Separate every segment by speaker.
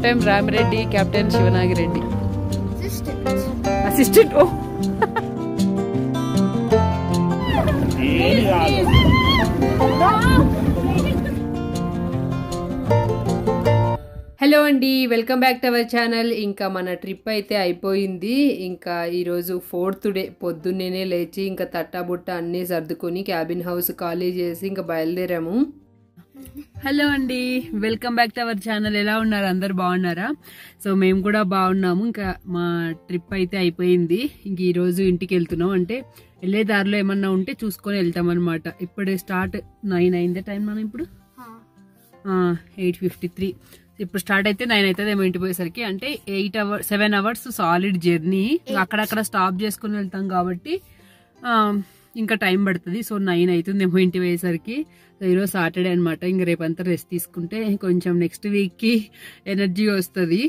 Speaker 1: Captain Ramireddy, captain Sivanagireddy. Assistant. ఓ hello అండి, welcome back to our channel. ఇంకా మన ట్రిప్ అయితే అయిపోయింది. ఇంకా ఈరోజు 4th డే పొద్దున్నే లేచి ఇంకా తట్టాబుట్ట అన్నీ సర్దుకొని క్యాబిన్ హౌస్ ఖాళీ చేసి ఇంకా బయలుదేరాము. హలో అండి, welcome back to our channel. ఎలా ఉన్నారు? అందరు బాగున్నారా? సో మేము కూడా బాగున్నాము. ఇంకా మా ట్రిప్ అయితే అయిపోయింది. ఇంక ఈరోజు ఇంటికి వెళ్తున్నాం. అంటే వెళ్ళే దారిలో ఏమన్నా ఉంటే చూసుకొని వెళ్తాం అనమాట. ఇప్పుడే స్టార్ట్ 9 అయిందే టైం. మనం ఇప్పుడు 8:53. ఇప్పుడు స్టార్ట్ అయితే 9 అవుతుంది ఏమో ఇంటికి పోయేసరికి. అంటే 7 అవర్స్ సాలిడ్ జర్నీ. అక్కడక్కడ స్టాప్ చేసుకుని వెళ్తాం కాబట్టి ఇంకా టైం పడుతుంది. సో 9 అవుతుంది ఏమో ఇంటికి పోయేసరికి. ఈరోజు సాటర్డే అనమాట. ఇంకా రేపంతా రెస్ట్ తీసుకుంటే కొంచెం నెక్స్ట్ వీక్కి ఎనర్జీ వస్తుంది.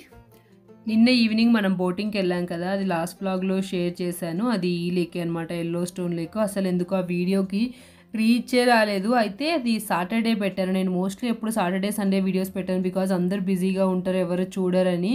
Speaker 1: నిన్న ఈవినింగ్ మనం బోటింగ్కి వెళ్ళాం కదా, అది లాస్ట్ వ్లాగ్లో షేర్ చేశాను. అది ఈ లేక్ అనమాట, ఎల్లో స్టోన్ లేక్. అసలు ఎందుకు ఆ వీడియోకి రీచే రాలేదు. అయితే అది సాటర్డే పెట్టాను. నేను మోస్ట్లీ ఎప్పుడు సాటర్డే సండే వీడియోస్ పెట్టాను, బికాజ్ అందరు బిజీగా ఉంటారు, ఎవరు చూడరని.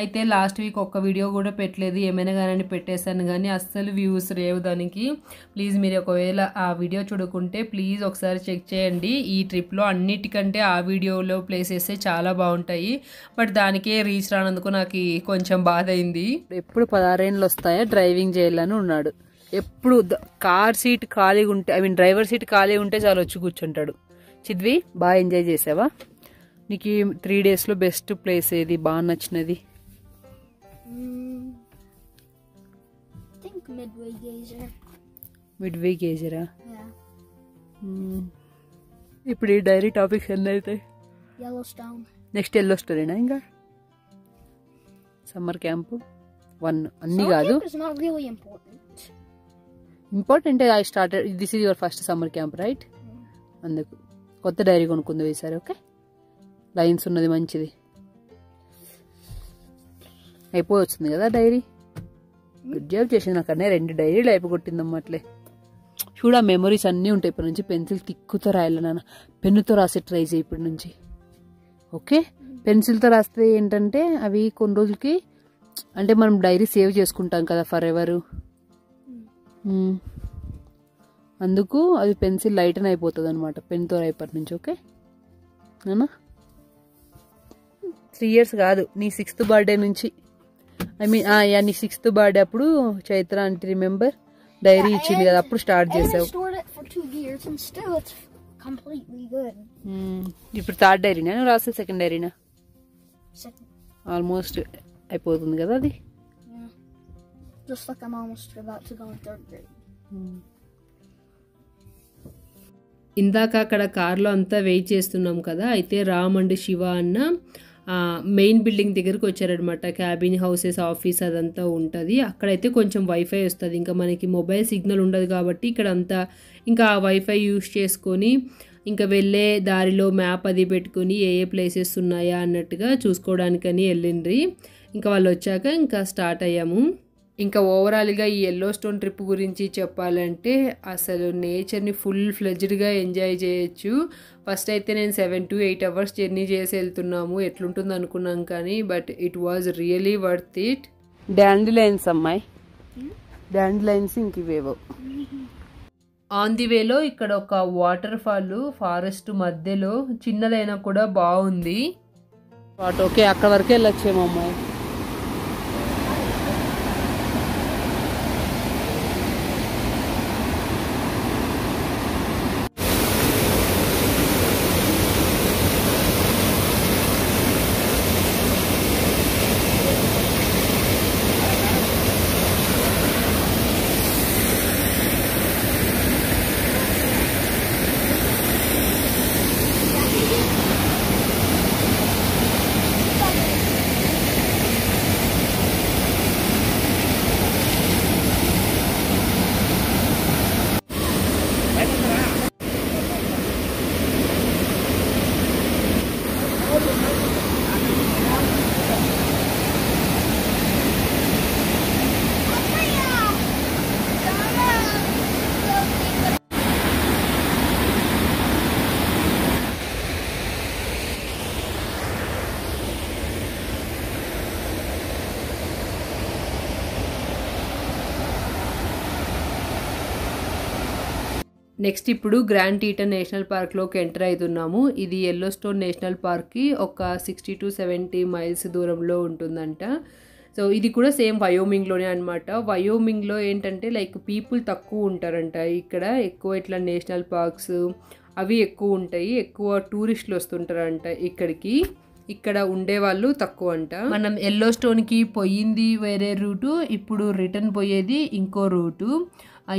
Speaker 1: అయితే లాస్ట్ వీక్ ఒక్క వీడియో కూడా పెట్టలేదు. ఏమైనా కానీ పెట్టేశాను, కానీ అస్సలు వ్యూస్ లేవు దానికి. ప్లీజ్ మీరు ఒకవేళ ఆ వీడియో చూడకుంటే ప్లీజ్ ఒకసారి చెక్ చేయండి. ఈ ట్రిప్లో అన్నిటికంటే ఆ వీడియోలో ప్లేసెస్ చాలా బాగుంటాయి. బట్ దానికే రీచ్ రానందుకు నాకు కొంచెం బాధ అయింది. ఎప్పుడు 16 ఏళ్ళు వస్తాయా డ్రైవింగ్ చేయాలని ఉన్నాడు. ఎప్పుడు కార్ సీట్ ఖాళీగా ఉంటే, డ్రైవర్ సీట్ ఖాళీగా ఉంటే చాలా వచ్చి కూర్చుంటాడు. చిద్వి, బాగా ఎంజాయ్ చేసావా? నీకు 3 డేస్లో బెస్ట్ ప్లేస్ ఏది, బాగా నచ్చినది? మిడ్వే గేజరా. ఇప్పుడు ఈ డైరీ టాపిక్స్ ఎన్ని అవుతాయి? నెక్స్ట్ ఎల్లో స్టోరీనా? ఇంకా సమ్మర్ క్యాంపు 1 అన్ని కాదు. Important. I started, this is your first summer camp right? అందుకు కొత్త డైరీ కొనుక్కుంది ఈసారి. ఓకే, లైన్స్ ఉన్నది, మంచిది. అయిపోవచ్చింది కదా డైరీ. గుడ్ జాబ్ చేసింది. నాకన్నా 2 డైరీలు అయిపోగొట్టిందమ్మా. అట్లే చూడ, మెమరీస్ అన్నీ ఉంటాయి. ఇప్పటి నుంచి పెన్సిల్ తిక్కుతో రాయాలి నాన్న. పెన్నుతో రాసే ట్రై చేయి ఇప్పటి నుంచి. ఓకే, పెన్సిల్తో రాస్తే ఏంటంటే అవి కొన్ని రోజులకి, అంటే మనం డైరీ సేవ్ చేసుకుంటాం కదా ఫర్ ఎవరు. అందుకు అది పెన్సిల్ లైటన్ అయిపోతుంది అనమాట పెన్తో రేపటి నుంచి. ఓకే నాన్న, 3 years కాదు, నీ 6th బర్త్డే నుంచి. నీ 6th బర్త్డే అప్పుడు చైత్ర అంటే రిమెంబర్ డైరీ ఇచ్చింది కదా, అప్పుడు స్టార్ట్ చేసావు. ఇప్పుడు 3rd డైరీనా నువ్వు రాసే? 2nd డైరీనా? ఆల్మోస్ట్ అయిపోతుంది కదా అది.
Speaker 2: Just like I'm almost about to go in 3rd grade.
Speaker 1: ఇందాక అక్కడ కార్లో అంతా వెయిట్ చేస్తున్నాం కదా. అయితే రామ్ అండ్ శివ అన్న మెయిన్ బిల్డింగ్ దగ్గరకు వచ్చారనమాట. క్యాబిన్ హౌసెస్, ఆఫీస్ అదంతా ఉంటుంది. అక్కడైతే కొంచెం వైఫై వస్తుంది. ఇంకా మనకి మొబైల్ సిగ్నల్ ఉండదు కాబట్టి ఇక్కడ అంతా ఇంకా ఆ వైఫై యూస్ చేసుకొని ఇంకా వెళ్ళే దారిలో మ్యాప్ అది పెట్టుకొని ఏ ప్లేసెస్ ఉన్నాయా అన్నట్టుగా చూసుకోవడానికని వెళ్ళిండ్రి. ఇంకా వాళ్ళు వచ్చాక ఇంకా స్టార్ట్ అయ్యాము. ఇంకా ఓవరాల్గా ఈ ఎల్లో స్టోన్ ట్రిప్ గురించి చెప్పాలంటే అసలు నేచర్ని ఫుల్ ఫ్లెడ్జ్డ్గా ఎంజాయ్ చేయొచ్చు. ఫస్ట్ అయితే నేను 7 to 8 hours జర్నీ చేసి వెళ్తున్నాము, ఎట్లుంటుంది అనుకున్నాం, కానీ but it was really worth it. Dandelions అమ్మాయి, డాండిలైన్స్ ఇంక ఇవేవో. ఆన్ ది వేలో ఇక్కడ ఒక వాటర్ ఫాల్ ఫారెస్ట్ మధ్యలో, చిన్నదైనా కూడా బాగుంది. ఓకే, అక్కడ వరకే వెళ్ళొచ్చేమో అమ్మాయి. నెక్స్ట్ ఇప్పుడు గ్రాండ్ టీటన్ నేషనల్ పార్క్లోకి ఎంటర్ అవుతున్నాము. ఇది ఎల్లోస్టోన్ నేషనల్ పార్క్కి ఒక 60 to 70 మైల్స్ దూరంలో ఉంటుందంట. సో ఇది కూడా సేమ్ వయోమింగ్లోనే అనమాట. వయోమింగ్లో ఏంటంటే లైక్ పీపుల్ తక్కువ ఉంటారంట. ఇక్కడ ఎక్కువ ఇట్లా నేషనల్ పార్క్స్ అవి ఎక్కువ ఉంటాయి, ఎక్కువ టూరిస్టులు వస్తుంటారంట ఇక్కడికి. ఇక్కడ ఉండేవాళ్ళు తక్కువ అంట. మనం ఎల్లోస్టోన్కి పోయింది వేరే రూటు, ఇప్పుడు రిటర్న్ పోయేది ఇంకో రూటు.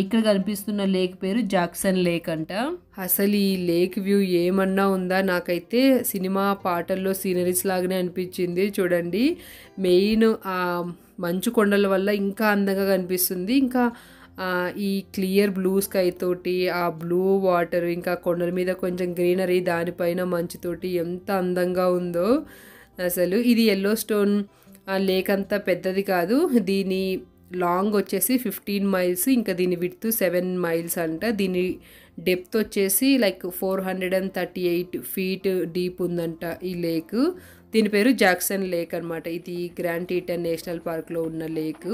Speaker 1: ఇక్కడ కనిపిస్తున్న లేక్ పేరు జాక్సన్ లేక్ అంట. అసలు ఈ లేక్ వ్యూ ఏమన్నా ఉందా, నాకైతే సినిమా పాటల్లో సీనరీస్ లాగానే అనిపించింది. చూడండి, మెయిన్ ఆ మంచు కొండల వల్ల ఇంకా అందంగా కనిపిస్తుంది. ఇంకా ఈ క్లియర్ బ్లూ స్కై తోటి ఆ బ్లూ వాటర్, ఇంకా కొండల మీద కొంచెం గ్రీనరీ, దానిపైన మంచుతోటి ఎంత అందంగా ఉందో అసలు. ఇది ఎల్లోస్టోన్ లేక్ అంతా పెద్దది కాదు, దీని లాంగ్ వచ్చేసి 15 మైల్స్, ఇంకా దీని విడ్త్ 7 మైల్స్ అంట. దీని డెప్త్ వచ్చేసి లైక్ 438 feet డీప్ ఉందంట ఈ లేక్. దీని పేరు జాక్సన్ లేక్ అనమాట. ఇది గ్రాండ్ టీటన్ నేషనల్ పార్క్లో ఉన్న లేక్.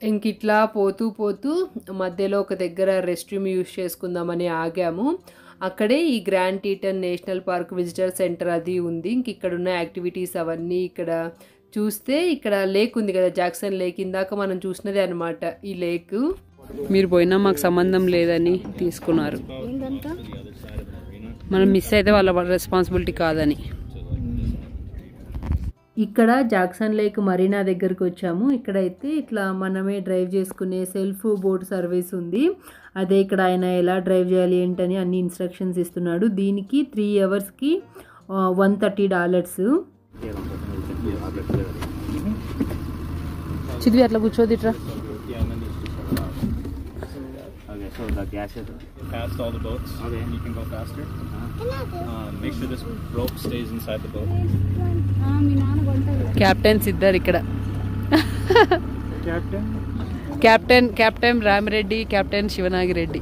Speaker 1: ఇంక ఇట్లా పోతూ పోతూ మధ్యలో ఒక దగ్గర రెస్ట్ రూమ్ యూజ్ చేసుకుందామని ఆగాము. అక్కడే ఈ grand టీటన్ national park visitor centre అది ఉంది. ఇంక ఇక్కడ ఉన్న యాక్టివిటీస్ అవన్నీ ఇక్కడ చూస్తే, ఇక్కడ లేక్ ఉంది కదా జాక్సన్ లేక్, ఇందాక మనం చూసినదే అనమాట ఈ లేక్. మీరు పోయినా మాకు సంబంధం లేదని తీసుకున్నారు. మనం మిస్ అయితే వాళ్ళ రెస్పాన్సిబిలిటీ కాదని. ఇక్కడ జాక్సన్ లేక్ మరీనా దగ్గరకు వచ్చాము. ఇక్కడైతే ఇట్లా మనమే డ్రైవ్ చేసుకునే సెల్ఫ్ బోట్ సర్వీస్ ఉంది. అదే ఇక్కడ ఆయన ఎలా డ్రైవ్ చేయాలి ఏంటని అన్ని ఇన్స్ట్రక్షన్స్ ఇస్తున్నాడు. దీనికి 3 hours $130. చిద్వి అట్లా కూర్చోది ఇట్లా.
Speaker 3: So the gas is past all the boats. Okay. You can go faster. Make sure this rope stays inside the boat.
Speaker 1: Captains ఇద్దరు ఇక్కడ. Captain Ramireddy, captain Siva Nagi Reddy.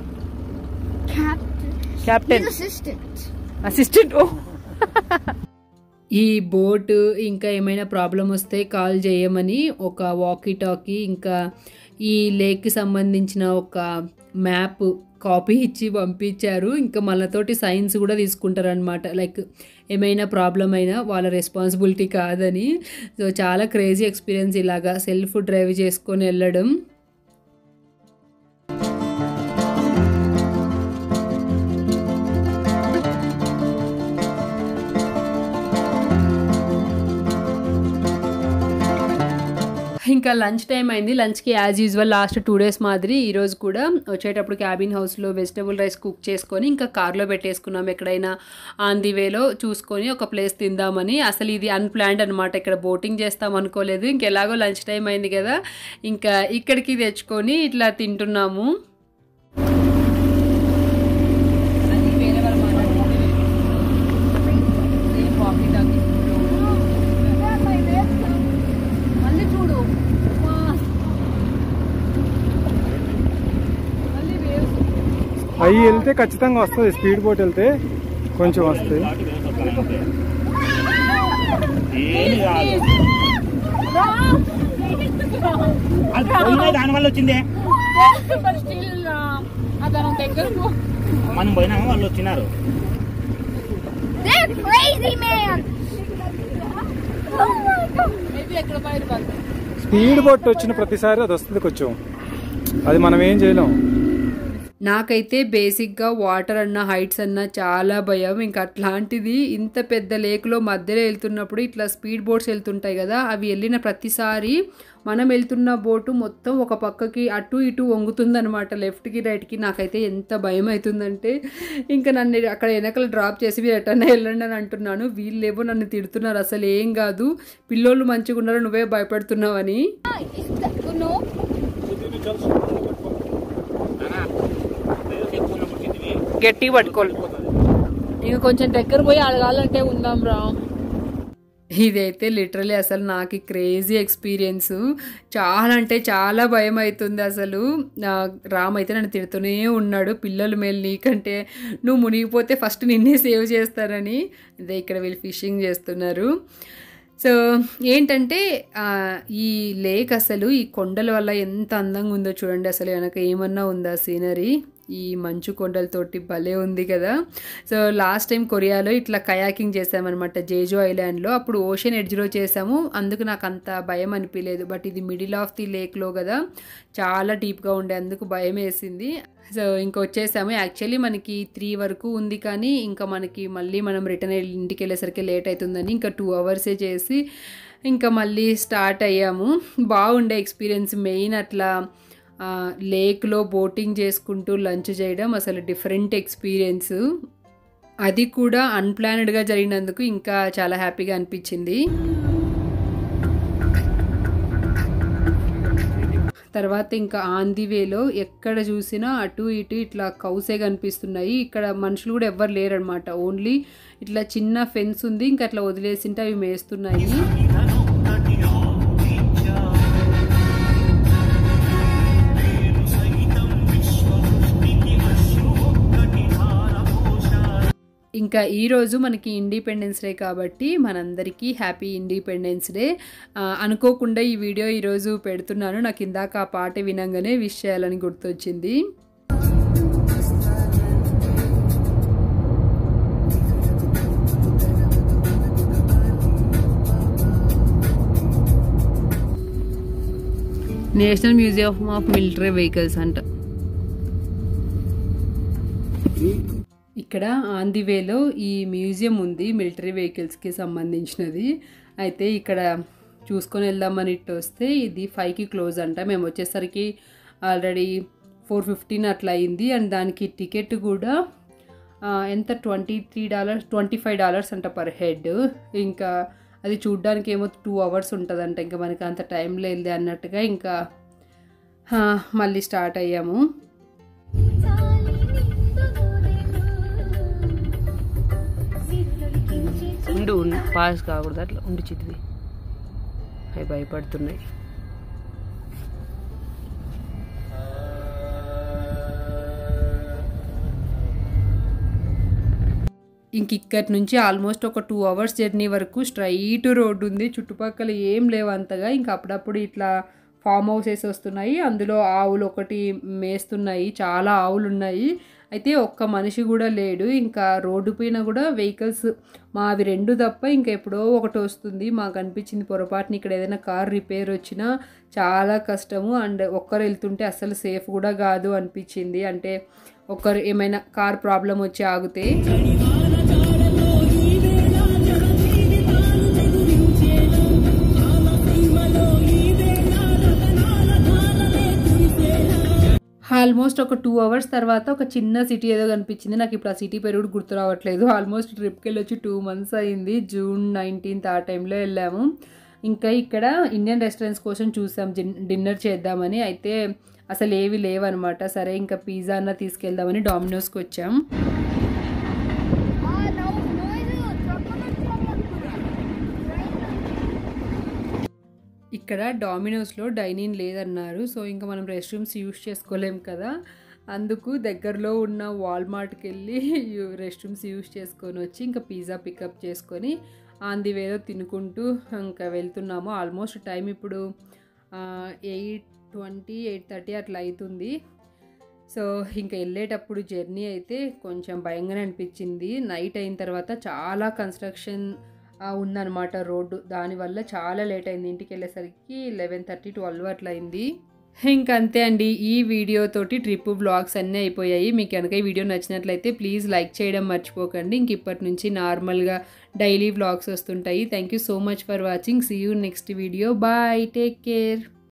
Speaker 1: Captain assistant. ఈ బోట్ ఇంకా ఏమైనా ప్రాబ్లం వస్తే కాల్ చేయమని ఒక వాకీ టాకీ, ఇంకా ఈ లేక్కి సంబంధించిన ఒక మ్యాప్ కాపీ ఇచ్చి పంపించారు. ఇంకా మనతోటి సైన్స్ కూడా తీసుకుంటారనమాట, లైక్ ఏమైనా ప్రాబ్లం అయినా వాళ్ళ రెస్పాన్సిబిలిటీ కాదని. సో చాలా క్రేజీ ఎక్స్పీరియన్స్ ఇలాగా సెల్ఫ్ డ్రైవ్ చేసుకొని వెళ్ళడం. ఇంకా లంచ్ టైం అయింది. లంచ్కి యాజ్ యూజువల్ లాస్ట్ 2 days మాదిరి ఈరోజు కూడా వచ్చేటప్పుడు క్యాబిన్ హౌస్లో వెజిటబుల్ రైస్ కుక్ చేసుకొని ఇంకా కార్లో పెట్టేసుకున్నాం. ఎక్కడైనా ఆన్ ది వేలో చూసుకొని ఒక ప్లేస్ తిందామని. అసలు ఇది అన్ప్లాన్డ్ అనమాట, ఇక్కడ బోటింగ్ చేస్తాం అనుకోలేదు. ఇంకెలాగో లంచ్ టైం అయింది కదా, ఇంకా ఇక్కడికి తెచ్చుకొని ఇట్లా తింటున్నాము.
Speaker 4: అవి వెళ్తే ఖచ్చితంగా వస్తుంది, స్పీడ్ బోట్ వెళ్తే కొంచెం వస్తుంది.
Speaker 3: దానివల్ల వచ్చిందే మనం పోయినామా, వాళ్ళు వచ్చినారు.
Speaker 4: స్పీడ్ బోట్ వచ్చిన ప్రతిసారి అది వస్తుంది కొంచెం, అది మనం ఏం చేయలేం.
Speaker 1: నాకైతే బేసిక్గా వాటర్ అన్న హైట్స్ అన్న చాలా భయం. ఇంకా అట్లాంటిది ఇంత పెద్ద లేక్లో మధ్యలో వెళ్తున్నప్పుడు ఇట్లా స్పీడ్ బోట్స్ వెళ్తుంటాయి కదా, అవి వెళ్ళిన ప్రతిసారి మనం వెళ్తున్న బోటు మొత్తం ఒక పక్కకి అటు ఇటు వంగుతుందనమాట, లెఫ్ట్కి రైట్కి. నాకైతే ఎంత భయం అవుతుందంటే ఇంకా నన్ను అక్కడ వెనకలు డ్రాప్ చేసి మీరు ఎటన్నా వెళ్ళండి అని అంటున్నాను. వీళ్ళేమో నన్ను తిడుతున్నారు, అసలు ఏం కాదు పిల్లోళ్ళు మంచిగా ఉన్నారు నువ్వే భయపడుతున్నావని. గట్టిగా పట్టుకోవాలి, ఇంకా కొంచెం దగ్గర పోయి అడగాలంటే ఉందాం రా. ఇదైతే లిటరలీ అసలు నాకు క్రేజీ ఎక్స్పీరియన్స్. చాలా అంటే చాలా భయం అవుతుంది అసలు. రామ్ అయితే నన్ను తిడుతూనే ఉన్నాడు, పిల్లల మేలు నీకంటే, నువ్వు మునిగిపోతే ఫస్ట్ నిన్నే సేవ్ చేస్తారని. ఇదే ఇక్కడ వీళ్ళు ఫిషింగ్ చేస్తున్నారు. సో ఏంటంటే ఈ లేక్ అసలు ఈ కొండల వల్ల ఎంత అందంగా ఉందో చూడండి. అసలు వెనక ఏమన్నా ఉందా సీనరీ, ఈ మంచు కొండలతోటి భలే ఉంది కదా. సో లాస్ట్ టైం కొరియాలో ఇట్లా కయాకింగ్ చేసామన్నమాట జేజో ఐలాండ్లో. అప్పుడు ఓషన్ ఎడ్జ్లో చేసాము, అందుకు నాకు అంత భయం అనిపించలేదు. బట్ ఇది మిడిల్ ఆఫ్ ది లేక్లో కదా, చాలా డీప్గా ఉండే, అందుకు భయం వేసింది. సో ఇంకా వచ్చేసాము. యాక్చువల్లీ మనకి 3 వరకు ఉంది, కానీ ఇంకా మనకి మళ్ళీ మనం రిటర్న్ ఇంటికి వెళ్ళేసరికి లేట్ అవుతుందని ఇంకా 2 అవర్సే చేసి ఇంకా మళ్ళీ స్టార్ట్ అయ్యాము. బాగుండే ఎక్స్పీరియన్స్. మెయిన్ అట్లా లేక్లో బోటింగ్ చేసుకుంటూ లంచ్ చేయడం అసలు డిఫరెంట్ ఎక్స్పీరియన్స్. అది కూడా అన్ప్లానెడ్గా జరిగినందుకు ఇంకా చాలా హ్యాపీగా అనిపించింది. తర్వాత ఇంకా ఆన్ ది వేలో ఎక్కడ చూసినా అటు ఇటు ఇట్లా కౌసే కనిపిస్తున్నాయి. ఇక్కడ మనుషులు కూడా ఎవ్వరు లేరనమాట, ఓన్లీ ఇట్లా చిన్న ఫెన్స్ ఉంది, ఇంకా అట్లా వదిలేసింటే అవి మేస్తున్నాయి. ఇంకా ఈరోజు మనకి ఇండిపెండెన్స్ డే కాబట్టి మనందరికీ హ్యాపీ ఇండిపెండెన్స్ డే. అనుకోకుండా ఈ వీడియో ఈరోజు పెడుతున్నాను, నాకు ఇందాక ఆ పాట వినంగానే విష్ చేయాలని గుర్తొచ్చింది. National museum of military vehicles అంట. ఇక్కడ ఆన్ ది వేలో ఈ మ్యూజియం ఉంది మిలిటరీ వెహికల్స్కి సంబంధించినది. అయితే ఇక్కడ చూసుకొని వెళ్దామని ఇట్టు వస్తే ఇది 5కి క్లోజ్ అంట. మేము వచ్చేసరికి ఆల్రెడీ 4:15 అట్లా అయింది. అండ్ దానికి టికెట్ కూడా ఎంత $25 అంట పర్ హెడ్. ఇంకా అది చూడ్డానికి ఏమో 2 అవర్స్ ఉంటుందంట. ఇంకా మనకి అంత టైం లేదు అన్నట్టుగా ఇంకా మళ్ళీ స్టార్ట్ అయ్యాము. పాస్ కాకూడదు, అట్లా ఉండి చిత్వి అవి భయపడుతున్నాయి. ఇంక ఇక్కడి నుంచి ఆల్మోస్ట్ ఒక 2 అవర్స్ జర్నీ వరకు స్ట్రైట్ రోడ్డు ఉంది, చుట్టుపక్కల ఏం లేవు అంతగా. ఇంకా అప్పుడప్పుడు ఇట్లా ఫామ్ హౌసెస్ వస్తున్నాయి, అందులో ఆవులు ఒకటి మేస్తున్నాయి, చాలా ఆవులు ఉన్నాయి. అయితే ఒక్క మనిషి కూడా లేడు. ఇంకా రోడ్డు పైన కూడా వెహికల్స్ మావి 2 తప్ప ఇంకా ఎప్పుడో ఒకటి వస్తుంది. మాకు అనిపించింది పొరపాటున ఇక్కడ ఏదైనా కార్ రిపేర్ వచ్చినా చాలా కష్టము, అండ్ ఒక్కరు వెళ్తుంటే అస్సలు సేఫ్ కూడా కాదు అనిపించింది. అంటే ఒక్కరు ఏమైనా కార్ ప్రాబ్లం వచ్చి ఆగితే. ఆల్మోస్ట్ ఒక 2 అవర్స్ తర్వాత ఒక చిన్న సిటీ ఏదో కనిపించింది. నాకు ఇప్పుడు ఆ సిటీ పేరు కూడా గుర్తు రావట్లేదు. ఆల్మోస్ట్ ట్రిప్కి వెళ్ళి వచ్చి 2 months అయింది. June 19th ఆ టైంలో వెళ్ళాము. ఇంకా ఇక్కడ ఇండియన్ రెస్టారెంట్స్ కోసం చూసాం డిన్నర్ చేద్దామని. అయితే అసలు ఏవి లేవన్నమాట. సరే ఇంకా పిజ్జా అన్న తీసుకెళ్దామని డామినోస్కి వచ్చాం. ఇక్కడ డామినోస్లో డైనింగ్ లేదన్నారు. సో ఇంకా మనం రెస్ట్ రూమ్స్ యూజ్ చేసుకోలేం కదా, అందుకు దగ్గరలో ఉన్న వాల్మార్ట్కి వెళ్ళి రెస్ట్ రూమ్స్ యూజ్ చేసుకొని వచ్చి ఇంకా పిజ్జా పికప్ చేసుకొని ఆన్ ది వేలో తినుకుంటూ ఇంకా వెళ్తున్నాము. ఆల్మోస్ట్ టైం ఇప్పుడు 8:20, 8:30 అట్లా అవుతుంది. సో ఇంకా వెళ్ళేటప్పుడు జర్నీ అయితే కొంచెం భయంగానే అనిపించింది. నైట్ అయిన తర్వాత చాలా కన్స్ట్రక్షన్ ఉందన్నమాట రోడ్డు, దానివల్ల చాలా లేట్ అయింది. ఇంటికి వెళ్ళేసరికి 11:30, 12 అట్లా అయింది. ఇంకంతే అండి, ఈ వీడియో తోటి ట్రిప్ వ్లాగ్స్ అన్నీ అయిపోయాయి. మీకు కనుక ఈ వీడియో నచ్చినట్లయితే ప్లీజ్ లైక్ చేయడం మర్చిపోకండి. ఇంక ఇప్పటి నుంచి నార్మల్గా డైలీ వ్లాగ్స్ వస్తుంటాయి. Thank you so much for watching. See you next video. Bye, take care.